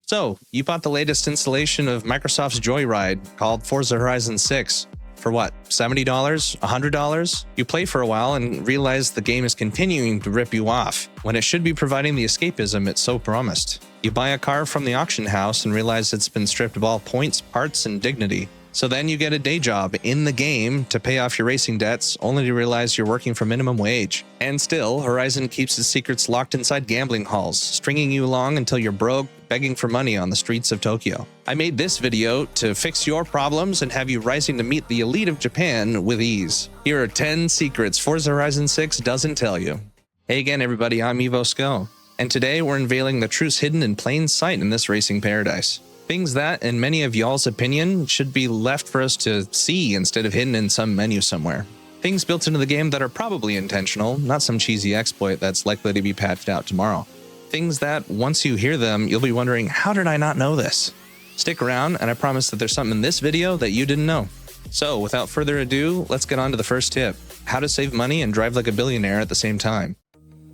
So, you bought the latest installation of Microsoft's Joyride called Forza Horizon 6 for what, $70? $100? You play for a while and realize the game is continuing to rip you off, when it should be providing the escapism it so promised. You buy a car from the auction house and realize it's been stripped of all points, parts, and dignity. So then you get a day job in the game to pay off your racing debts, only to realize you're working for minimum wage. And still, Horizon keeps its secrets locked inside gambling halls, stringing you along until you're broke, begging for money on the streets of Tokyo. I made this video to fix your problems and have you rising to meet the elite of Japan with ease. Here are 10 secrets Forza Horizon 6 doesn't tell you. Hey again everybody, I'm EvoSko, and today we're unveiling the truths hidden in plain sight in this racing paradise. Things that, in many of y'all's opinion, should be left for us to see instead of hidden in some menu somewhere. Things built into the game that are probably intentional, not some cheesy exploit that's likely to be patched out tomorrow. Things that, once you hear them, you'll be wondering, how did I not know this? Stick around, and I promise that there's something in this video that you didn't know. So, without further ado, let's get on to the first tip: how to save money and drive like a billionaire at the same time.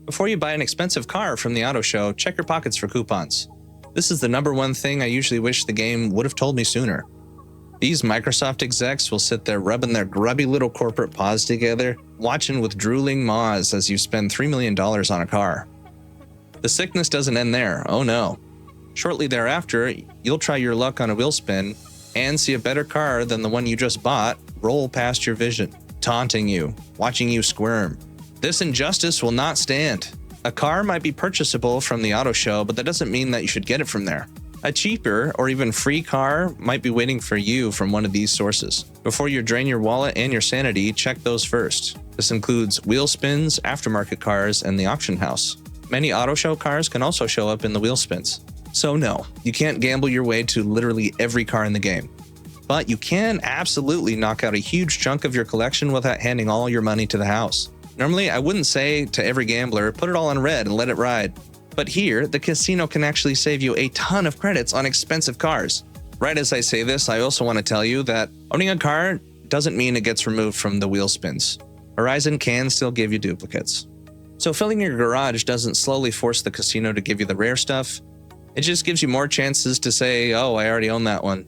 Before you buy an expensive car from the auto show, check your pockets for coupons. This is the #1 thing I usually wish the game would have told me sooner. These Microsoft execs will sit there rubbing their grubby little corporate paws together, watching with drooling maws as you spend $3 million on a car. The sickness doesn't end there, oh no. Shortly thereafter, you'll try your luck on a wheel spin and see a better car than the one you just bought roll past your vision, taunting you, watching you squirm. This injustice will not stand. A car might be purchasable from the auto show, but that doesn't mean that you should get it from there. A cheaper or even free car might be waiting for you from one of these sources. Before you drain your wallet and your sanity, check those first. This includes wheel spins, aftermarket cars, and the auction house. Many auto show cars can also show up in the wheel spins. So no, you can't gamble your way to literally every car in the game. But you can absolutely knock out a huge chunk of your collection without handing all your money to the house. Normally, I wouldn't say to every gambler, put it all on red and let it ride. But here, the casino can actually save you a ton of credits on expensive cars. Right as I say this, I also want to tell you that owning a car doesn't mean it gets removed from the wheel spins. Horizon can still give you duplicates. So filling your garage doesn't slowly force the casino to give you the rare stuff. It just gives you more chances to say, oh, I already own that one.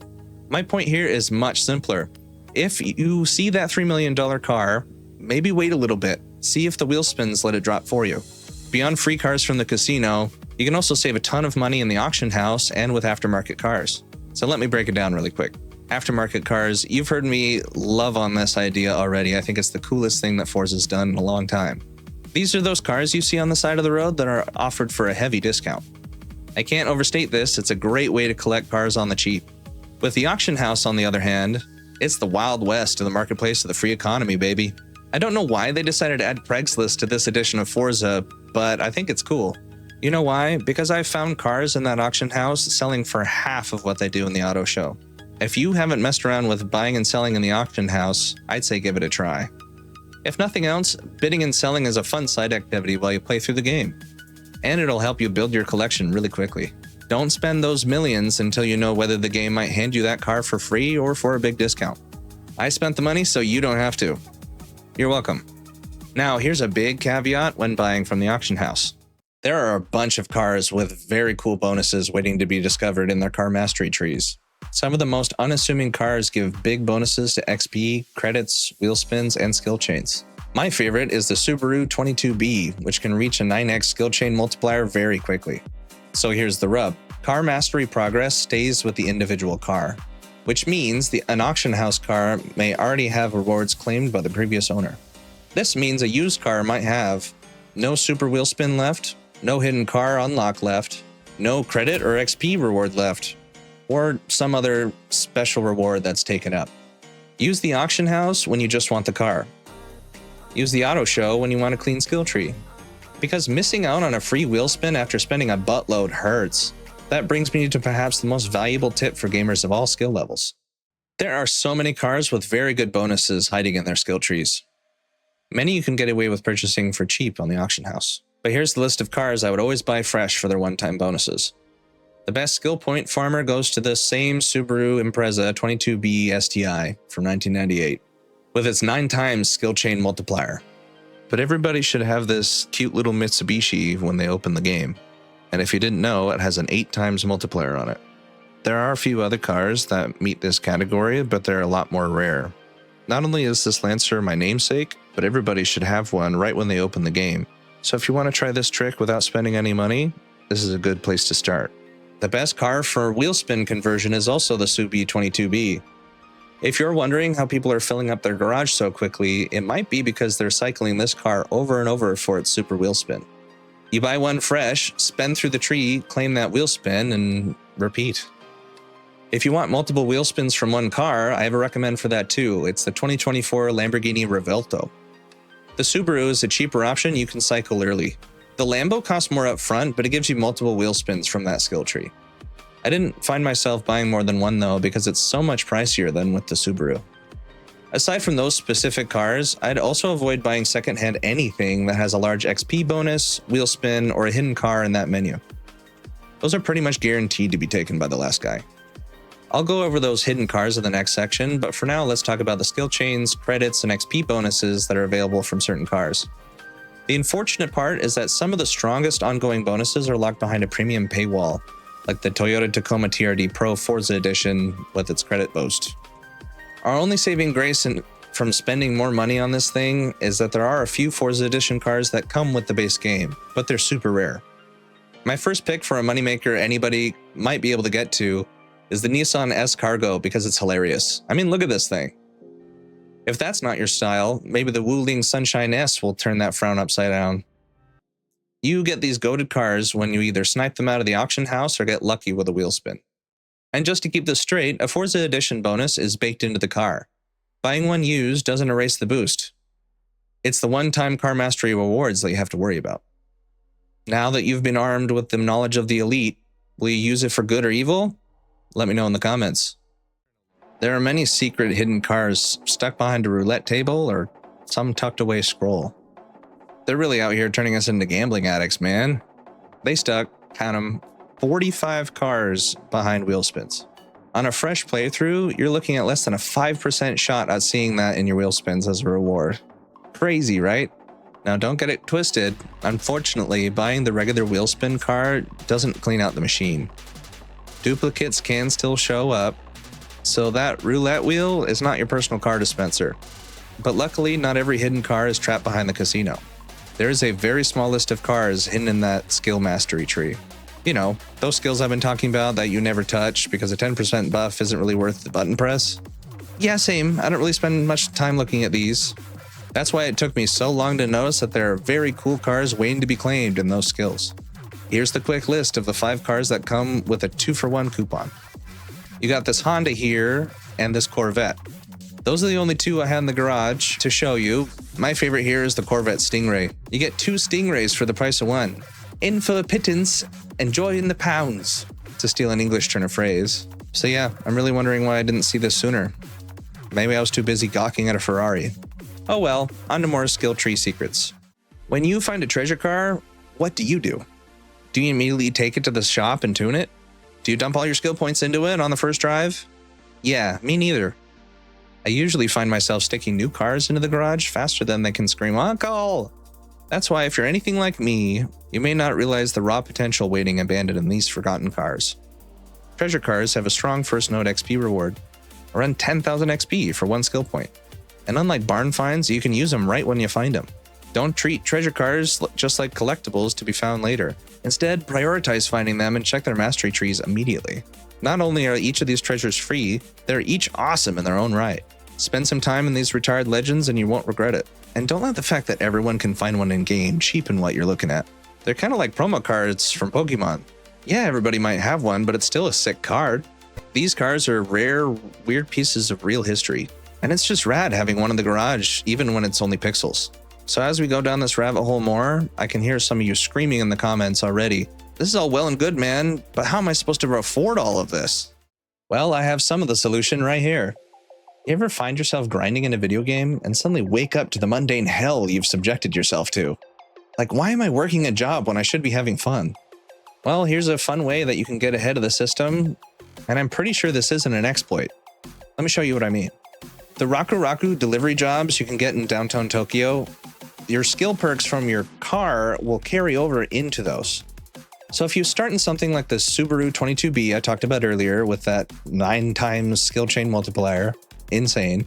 My point here is much simpler. If you see that $3 million car, maybe wait a little bit. See if the wheel spins let it drop for you. Beyond free cars from the casino, you can also save a ton of money in the auction house and with aftermarket cars. So let me break it down really quick. Aftermarket cars, you've heard me love on this idea already. I think it's the coolest thing that Forza's done in a long time. These are those cars you see on the side of the road that are offered for a heavy discount. I can't overstate this, it's a great way to collect cars on the cheap. With the auction house, on the other hand, it's the Wild West of the marketplace of the free economy, baby. I don't know why they decided to add Craigslist to this edition of Forza, but I think it's cool. You know why? Because I've found cars in that auction house selling for half of what they do in the auto show. If you haven't messed around with buying and selling in the auction house, I'd say give it a try. If nothing else, bidding and selling is a fun side activity while you play through the game. And it'll help you build your collection really quickly. Don't spend those millions until you know whether the game might hand you that car for free or for a big discount. I spent the money so you don't have to. You're welcome. Now, here's a big caveat when buying from the auction house. There are a bunch of cars with very cool bonuses waiting to be discovered in their car mastery trees. Some of the most unassuming cars give big bonuses to XP, credits, wheel spins, and skill chains. My favorite is the Subaru 22B, which can reach a 9x skill chain multiplier very quickly. So here's the rub. Car mastery progress stays with the individual car, which means an auction house car may already have rewards claimed by the previous owner. This means a used car might have no super wheel spin left, no hidden car unlock left, no credit or XP reward left, or some other special reward that's taken up. Use the auction house when you just want the car. Use the auto show when you want a clean skill tree. Because missing out on a free wheel spin after spending a buttload hurts. That brings me to perhaps the most valuable tip for gamers of all skill levels. There are so many cars with very good bonuses hiding in their skill trees. Many you can get away with purchasing for cheap on the auction house. But here's the list of cars I would always buy fresh for their one-time bonuses. The best skill point farmer goes to the same Subaru Impreza 22B STI from 1998, with its 9x skill chain multiplier. But everybody should have this cute little Mitsubishi when they open the game. And if you didn't know, it has an 8 times multiplier on it. There are a few other cars that meet this category, but they're a lot more rare. Not only is this Lancer my namesake, but everybody should have one right when they open the game. So if you want to try this trick without spending any money, this is a good place to start. The best car for wheel spin conversion is also the Subi 22B. If you're wondering how people are filling up their garage so quickly, it might be because they're cycling this car over and over for its super wheel spin. You buy one fresh, spin through the tree, claim that wheel spin, and repeat. If you want multiple wheel spins from one car, I have a recommend for that too. It's the 2024 Lamborghini Revuelto. The Subaru is a cheaper option you can cycle early. The Lambo costs more up front, but it gives you multiple wheel spins from that skill tree. I didn't find myself buying more than one though, because it's so much pricier than with the Subaru. Aside from those specific cars, I'd also avoid buying secondhand anything that has a large XP bonus, wheel spin, or a hidden car in that menu. Those are pretty much guaranteed to be taken by the last guy. I'll go over those hidden cars in the next section, but for now let's talk about the skill chains, credits, and XP bonuses that are available from certain cars. The unfortunate part is that some of the strongest ongoing bonuses are locked behind a premium paywall, like the Toyota Tacoma TRD Pro Forza Edition with its credit boost. Our only saving grace from spending more money on this thing is that there are a few Forza Edition cars that come with the base game, but they're super rare. My first pick for a moneymaker anybody might be able to get to is the Nissan S Cargo because it's hilarious. I mean, look at this thing. If that's not your style, maybe the Wuling Sunshine S will turn that frown upside down. You get these goated cars when you either snipe them out of the auction house or get lucky with a wheel spin. And just to keep this straight, a Forza Edition bonus is baked into the car. Buying one used doesn't erase the boost. It's the one-time car mastery rewards that you have to worry about. Now that you've been armed with the knowledge of the elite, will you use it for good or evil? Let me know in the comments. There are many secret hidden cars stuck behind a roulette table or some tucked away scroll. They're really out here turning us into gambling addicts, man. They stuck, count them, 45 cars behind wheel spins. On a fresh playthrough, you're looking at less than a 5% shot at seeing that in your wheel spins as a reward. Crazy, right? Now don't get it twisted. Unfortunately, buying the regular wheel spin car doesn't clean out the machine. Duplicates can still show up, so that roulette wheel is not your personal car dispenser. But luckily, not every hidden car is trapped behind the casino. There is a very small list of cars hidden in that skill mastery tree. You know, those skills I've been talking about that you never touch because a 10% buff isn't really worth the button press. Yeah, same. I don't really spend much time looking at these. That's why it took me so long to notice that there are very cool cars waiting to be claimed in those skills. Here's the quick list of the 5 cars that come with a 2-for-1 coupon. You got this Honda here and this Corvette. Those are the only 2 I had in the garage to show you. My favorite here is the Corvette Stingray. You get 2 Stingrays for the price of 1. In for a pittance, enjoy in the pounds, to steal an English turn of phrase. So yeah, I'm really wondering why I didn't see this sooner. Maybe I was too busy gawking at a Ferrari. Oh well, on to more skill tree secrets. When you find a treasure car, what do? Do you immediately take it to the shop and tune it? Do you dump all your skill points into it on the first drive? Yeah, me neither. I usually find myself sticking new cars into the garage faster than they can scream, "Uncle!" That's why if you're anything like me, you may not realize the raw potential waiting abandoned in these forgotten cars. Treasure cars have a strong first node XP reward, around 10,000 XP for 1 skill point. And unlike barn finds, you can use them right when you find them. Don't treat treasure cars just like collectibles to be found later. Instead, prioritize finding them and check their mastery trees immediately. Not only are each of these treasures free, they're each awesome in their own right. Spend some time in these retired legends and you won't regret it. And don't let the fact that everyone can find one in game cheapen what you're looking at. They're kind of like promo cards from Pokemon. Yeah, everybody might have one, but it's still a sick card. These cars are rare, weird pieces of real history. And it's just rad having one in the garage, even when it's only pixels. So as we go down this rabbit hole more, I can hear some of you screaming in the comments already. This is all well and good, man, but how am I supposed to afford all of this? Well, I have some of the solution right here. You ever find yourself grinding in a video game and suddenly wake up to the mundane hell you've subjected yourself to? Like, why am I working a job when I should be having fun? Well, here's a fun way that you can get ahead of the system, and I'm pretty sure this isn't an exploit. Let me show you what I mean. The Raku delivery jobs you can get in downtown Tokyo, your skill perks from your car will carry over into those. So if you start in something like the Subaru 22B I talked about earlier with that 9 times skill chain multiplier, insane,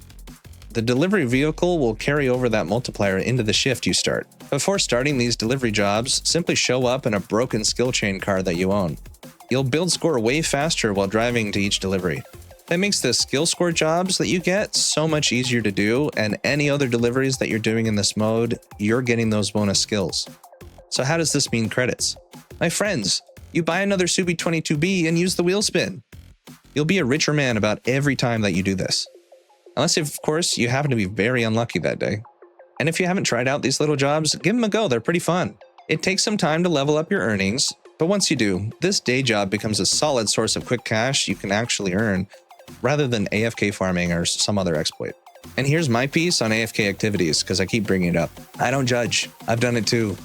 the delivery vehicle will carry over that multiplier into the shift you start. Before starting these delivery jobs, simply show up in a broken skill chain car that you own. You'll build score way faster while driving to each delivery. That makes the skill score jobs that you get so much easier to do, and any other deliveries that you're doing in this mode, you're getting those bonus skills. So how does this mean credits? My friends, you buy another Subi 22B and use the wheel spin. You'll be a richer man about every time that you do this. Unless, of course, you happen to be very unlucky that day. And if you haven't tried out these little jobs, give them a go, they're pretty fun. It takes some time to level up your earnings, but once you do, this day job becomes a solid source of quick cash you can actually earn, rather than AFK farming or some other exploit. And here's my piece on AFK activities, because I keep bringing it up. I don't judge. I've done it too.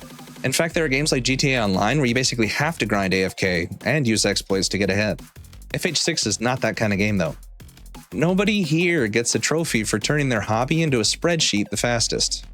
In fact, there are games like GTA Online where you basically have to grind AFK and use exploits to get ahead. FH6 is not that kind of game though. Nobody here gets a trophy for turning their hobby into a spreadsheet the fastest.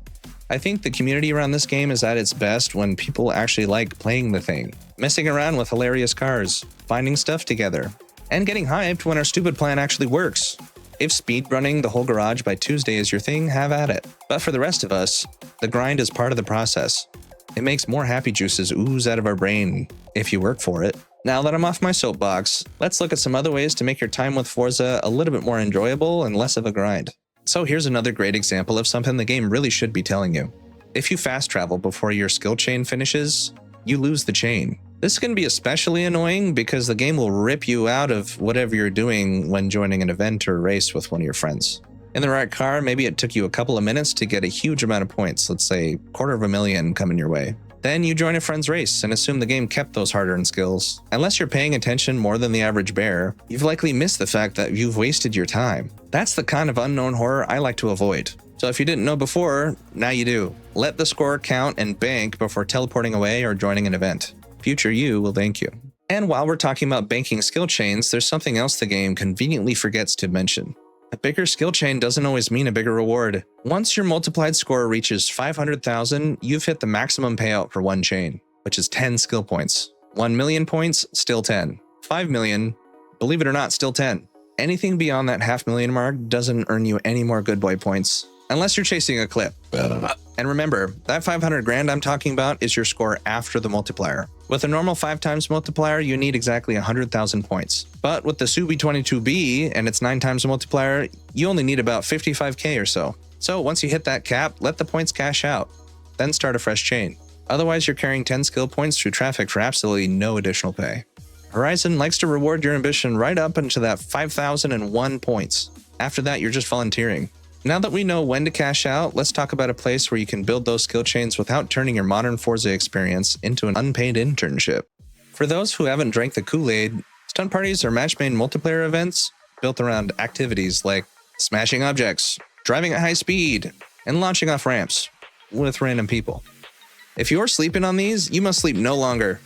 I think the community around this game is at its best when people actually like playing the thing, messing around with hilarious cars, finding stuff together, and getting hyped when our stupid plan actually works. If speedrunning the whole garage by Tuesday is your thing, have at it. But for the rest of us, the grind is part of the process. It makes more happy juices ooze out of our brain if you work for it. Now that I'm off my soapbox, let's look at some other ways to make your time with Forza a little bit more enjoyable and less of a grind. So here's another great example of something the game really should be telling you. If you fast travel before your skill chain finishes, you lose the chain. This can be especially annoying because the game will rip you out of whatever you're doing when joining an event or race with one of your friends. In the right car, maybe it took you a couple of minutes to get a huge amount of points, let's say 250,000 coming your way. Then you join a friend's race and assume the game kept those hard-earned skills. Unless you're paying attention more than the average bear, you've likely missed the fact that you've wasted your time. That's the kind of unknown horror I like to avoid. So if you didn't know before, now you do. Let the score count and bank before teleporting away or joining an event. Future you will thank you. And while we're talking about banking skill chains, there's something else the game conveniently forgets to mention. A bigger skill chain doesn't always mean a bigger reward. Once your multiplied score reaches 500,000, you've hit the maximum payout for one chain, which is 10 skill points. 1 million points, still 10. 5 million, believe it or not, still 10. Anything beyond that 500,000 mark doesn't earn you any more good boy points, unless you're chasing a clip. And remember, that 500 grand I'm talking about is your score after the multiplier. With a normal 5 times multiplier, you need exactly 100,000 points. But with the Subi 22B and its 9 times multiplier, you only need about 55k or so. So once you hit that cap, let the points cash out. Then start a fresh chain. Otherwise, you're carrying 10 skill points through traffic for absolutely no additional pay. Horizon likes to reward your ambition right up into that 5,001 points. After that, you're just volunteering. Now that we know when to cash out, let's talk about a place where you can build those skill chains without turning your modern Forza experience into an unpaid internship. For those who haven't drank the Kool-Aid, Stunt Parties are match-made multiplayer events built around activities like smashing objects, driving at high speed, and launching off ramps with random people. If you're sleeping on these, you must sleep no longer.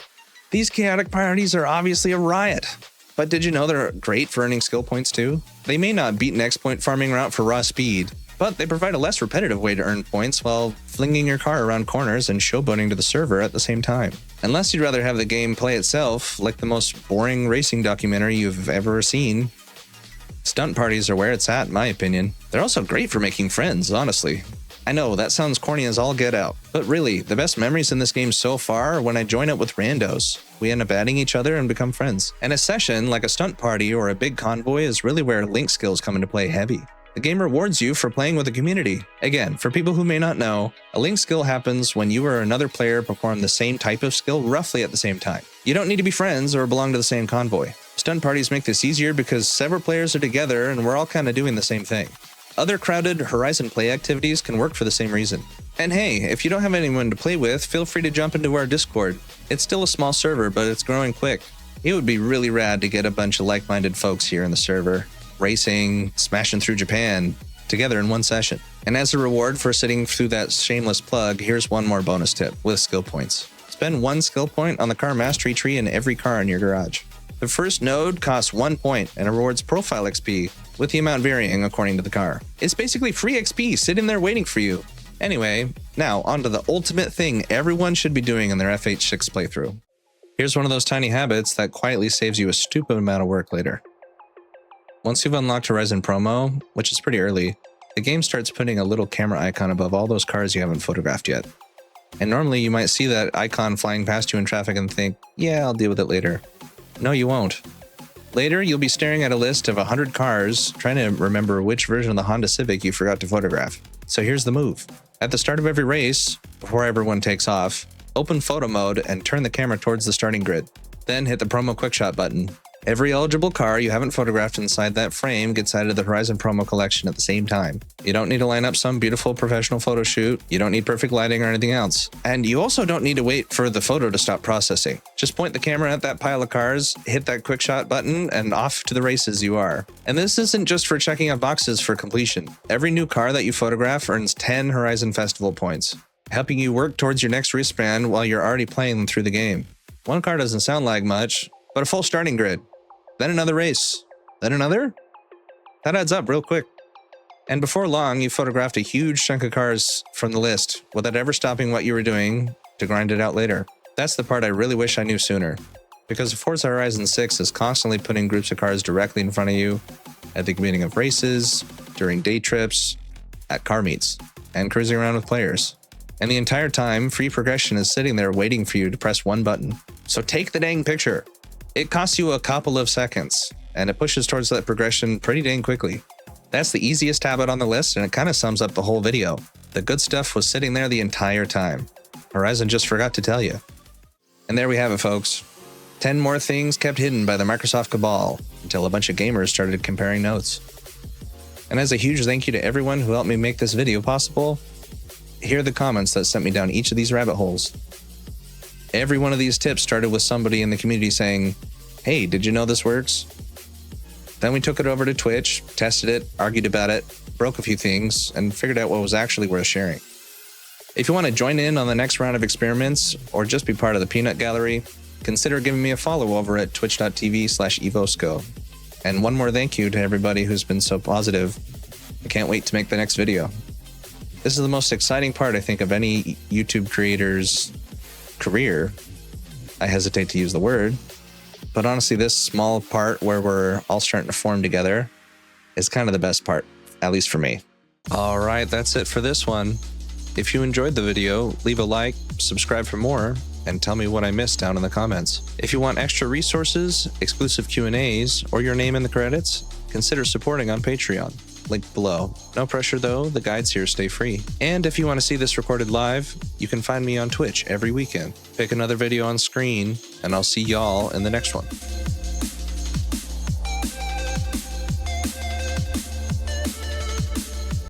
These chaotic parties are obviously a riot. But did you know they're great for earning skill points too? They may not beat an exploit farming route for raw speed, but they provide a less repetitive way to earn points while flinging your car around corners and showboating to the server at the same time. Unless you'd rather have the game play itself, like the most boring racing documentary you've ever seen, Stunt Parties are where it's at, in my opinion. They're also great for making friends, honestly. I know, that sounds corny as all get out, but really, the best memories in this game so far are when I join up with randos. We end up adding each other and become friends. And a session, like a stunt party or a big convoy, is really where link skills come into play heavy. The game rewards you for playing with the community. Again, for people who may not know, a link skill happens when you or another player perform the same type of skill roughly at the same time. You don't need to be friends or belong to the same convoy. Stunt parties make this easier because several players are together and we're all kind of doing the same thing. Other crowded Horizon play activities can work for the same reason. And hey, if you don't have anyone to play with, feel free to jump into our Discord. It's still a small server, but it's growing quick. It would be really rad to get a bunch of like-minded folks here in the server, racing, smashing through Japan, together in one session. And as a reward for sitting through that shameless plug, here's one more bonus tip with skill points. Spend 1 skill point on the car mastery tree in every car in your garage. The first node costs 1 point and rewards profile XP, with the amount varying according to the car. It's basically free XP sitting there waiting for you. Anyway, now on to the ultimate thing everyone should be doing in their FH6 playthrough. Here's one of those tiny habits that quietly saves you a stupid amount of work later. Once you've unlocked Horizon Promo, which is pretty early, the game starts putting a little camera icon above all those cars you haven't photographed yet. And normally you might see that icon flying past you in traffic and think, yeah, I'll deal with it later. No, you won't. Later, you'll be staring at a list of 100 cars, trying to remember which version of the Honda Civic you forgot to photograph. So here's the move. At the start of every race, before everyone takes off, open photo mode and turn the camera towards the starting grid. Then hit the promo quickshot button. Every eligible car you haven't photographed inside that frame gets added to the Horizon promo collection at the same time. You don't need to line up some beautiful professional photo shoot, you don't need perfect lighting or anything else. And you also don't need to wait for the photo to stop processing. Just point the camera at that pile of cars, hit that quick shot button, and off to the races you are. And this isn't just for checking off boxes for completion. Every new car that you photograph earns 10 Horizon Festival points, helping you work towards your next wristband while you're already playing through the game. One car doesn't sound like much, but a full starting grid. Then another race. Then another? That adds up real quick. And before long, you photographed a huge chunk of cars from the list without ever stopping what you were doing to grind it out later. That's the part I really wish I knew sooner. Because Forza Horizon 6 is constantly putting groups of cars directly in front of you at the beginning of races, during day trips, at car meets, and cruising around with players. And the entire time, free progression is sitting there waiting for you to press one button. So take the dang picture. It costs you a couple of seconds, and it pushes towards that progression pretty dang quickly. That's the easiest habit on the list, and it kind of sums up the whole video. The good stuff was sitting there the entire time. Horizon just forgot to tell you. And there we have it, folks. 10 more things kept hidden by the Microsoft cabal until a bunch of gamers started comparing notes. And as a huge thank you to everyone who helped me make this video possible, here are the comments that sent me down each of these rabbit holes. Every one of these tips started with somebody in the community saying, hey, did you know this works? Then we took it over to Twitch, tested it, argued about it, broke a few things, and figured out what was actually worth sharing. If you want to join in on the next round of experiments, or just be part of the peanut gallery, consider giving me a follow over at twitch.tv/EvoSko. And one more thank you to everybody who's been so positive. I can't wait to make the next video. This is the most exciting part, I think, of any YouTube creator's career. I hesitate to use the word, but honestly, this small part where we're all starting to form together is kind of the best part, at least for me. All right, that's it for this one. If you enjoyed the video, leave a like, subscribe for more, and tell me what I missed down in the comments. If you want extra resources, exclusive Q&As, or your name in the credits, consider supporting on Patreon. Link below. No pressure though, the guides here stay free. And if you want to see this recorded live, you can find me on Twitch every weekend. Pick another video on screen, and I'll see y'all in the next one.